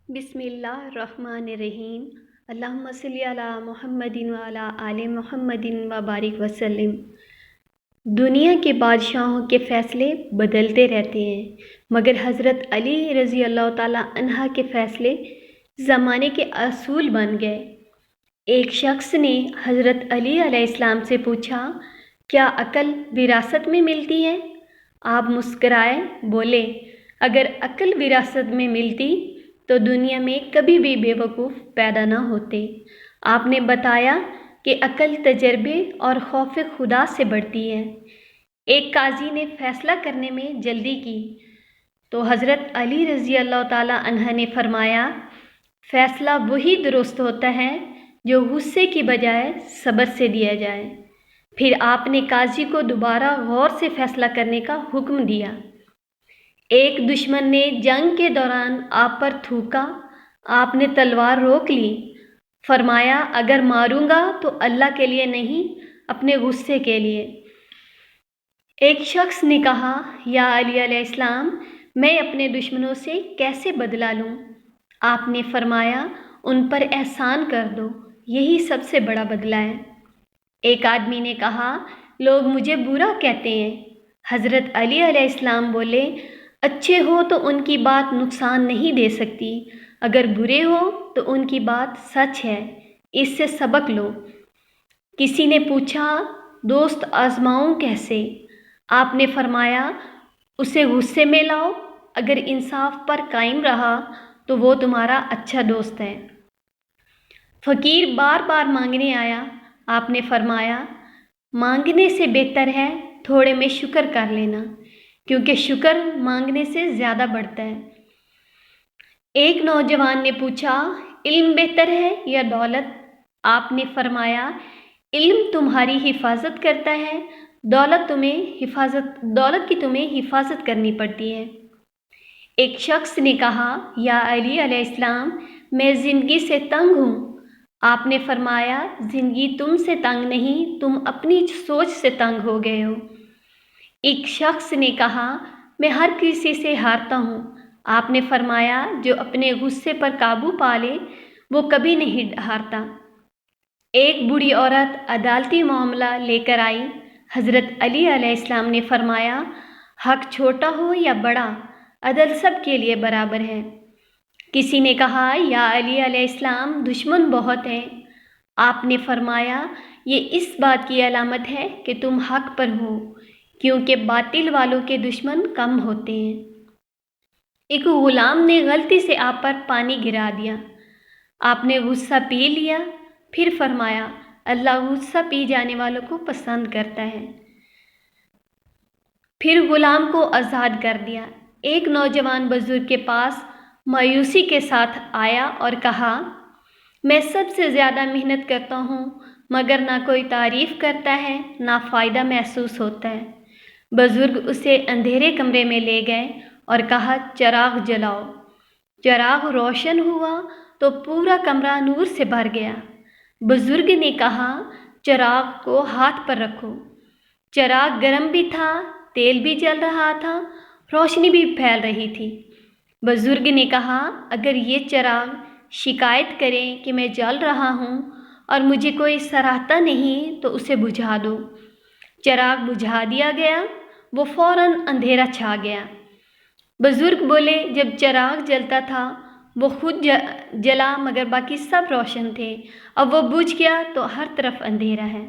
बिस्मिल्लाहिर्रहमानिर्रहीम। अल्लाहुम्मा सल्ली अला मुहम्मदिन व अला आले मुहम्मदिन व बारिक वसल्लम। दुनिया के बादशाहों के फ़ैसले बदलते रहते हैं, मगर हज़रत अली रज़ी अल्लाह ताला अन्हा के फ़ैसले ज़माने के असूल बन गए। एक शख्स ने हज़रत अली अलैहिस्सलाम से पूछा, क्या अक़ल विरासत में मिलती है? आप मुस्कराए, बोले, अगर अक़ल विरासत में मिलती तो दुनिया में कभी भी बेवकूफ़ पैदा न होते। आपने बताया कि अक़ल तजर्बे और खौफ खुदा से बढ़ती है। एक काजी ने फ़ैसला करने में जल्दी की तो हज़रत अली रज़ी अल्लाह ताला अन्हा ने फरमाया, फ़ैसला वही दुरुस्त होता है जो गुस्से की बजाय सब्र से दिया जाए। फिर आपने काजी को दोबारा गौर से फ़ैसला करने का हुक्म दिया। एक दुश्मन ने जंग के दौरान आप पर थूका, आपने तलवार रोक ली, फरमाया, अगर मारूंगा तो अल्लाह के लिए नहीं, अपने गुस्से के लिए। एक शख्स ने कहा, या अली अलैहिस्सलाम, मैं अपने दुश्मनों से कैसे बदला लूँ? आपने फरमाया, उन पर एहसान कर दो, यही सबसे बड़ा बदला है। एक आदमी ने कहा, लोग मुझे बुरा कहते हैं। हज़रत अली अलैहिस्सलाम बोले, अच्छे हो तो उनकी बात नुकसान नहीं दे सकती, अगर बुरे हो तो उनकी बात सच है, इससे सबक लो। किसी ने पूछा, दोस्त आजमाऊं कैसे? आपने फरमाया, उसे गुस्से में लाओ, अगर इंसाफ पर कायम रहा तो वो तुम्हारा अच्छा दोस्त है। फ़कीर बार बार मांगने आया, आपने फरमाया, मांगने से बेहतर है थोड़े में शुक्र कर लेना, क्योंकि शुक्र मांगने से ज़्यादा बढ़ता है। एक नौजवान ने पूछा, इल्म बेहतर है या दौलत? आपने फरमाया, इल्म तुम्हारी हिफाजत करता है, दौलत की तुम्हें हिफाजत करनी पड़ती है। एक शख्स ने कहा, या अली अलैहिस्सलाम, मैं ज़िंदगी से तंग हूँ। आपने फरमाया, ज़िंदगी तुमसे तंग नहीं, तुम अपनी सोच से तंग हो गए हो। एक शख्स ने कहा, मैं हर किसी से हारता हूँ। आपने फरमाया, जो अपने गुस्से पर काबू पा ले वो कभी नहीं हारता। एक बूढ़ी औरत अदालती मामला लेकर आई। हज़रत अली अलैहिस्सलाम ने फरमाया, हक छोटा हो या बड़ा, अदल सब के लिए बराबर है। किसी ने कहा, या अली अलैहिस्सलाम, दुश्मन बहुत हैं। आपने फरमाया, ये इस बात की अलामत है कि तुम हक पर हो, क्योंकि बातिल वालों के दुश्मन कम होते हैं। एक ग़ुलाम ने गलती से आप पर पानी गिरा दिया। आपने गुस्सा पी लिया, फिर फरमाया, अल्लाह गुस्सा पी जाने वालों को पसंद करता है। फिर ग़ुलाम को आज़ाद कर दिया। एक नौजवान बुज़ुर्ग के पास मायूसी के साथ आया और कहा, मैं सबसे ज़्यादा मेहनत करता हूँ, मगर ना कोई तारीफ़ करता है, ना फ़ायदा महसूस होता है। बुज़ुर्ग उसे अंधेरे कमरे में ले गए और कहा, चिराग जलाओ। चिराग रोशन हुआ तो पूरा कमरा नूर से भर गया। बुज़ुर्ग ने कहा, चिराग को हाथ पर रखो। चिराग गर्म भी था, तेल भी जल रहा था, रोशनी भी फैल रही थी। बुज़ुर्ग ने कहा, अगर ये चिराग शिकायत करें कि मैं जल रहा हूँ और मुझे कोई सराहता नहीं तो उसे बुझा दो। चिराग बुझा दिया गया, वो फ़ौरन अंधेरा छा गया। बुज़ुर्ग बोले, जब चिराग जलता था वो खुद जला, मगर बाकी सब रोशन थे, अब वो बुझ गया तो हर तरफ अंधेरा है।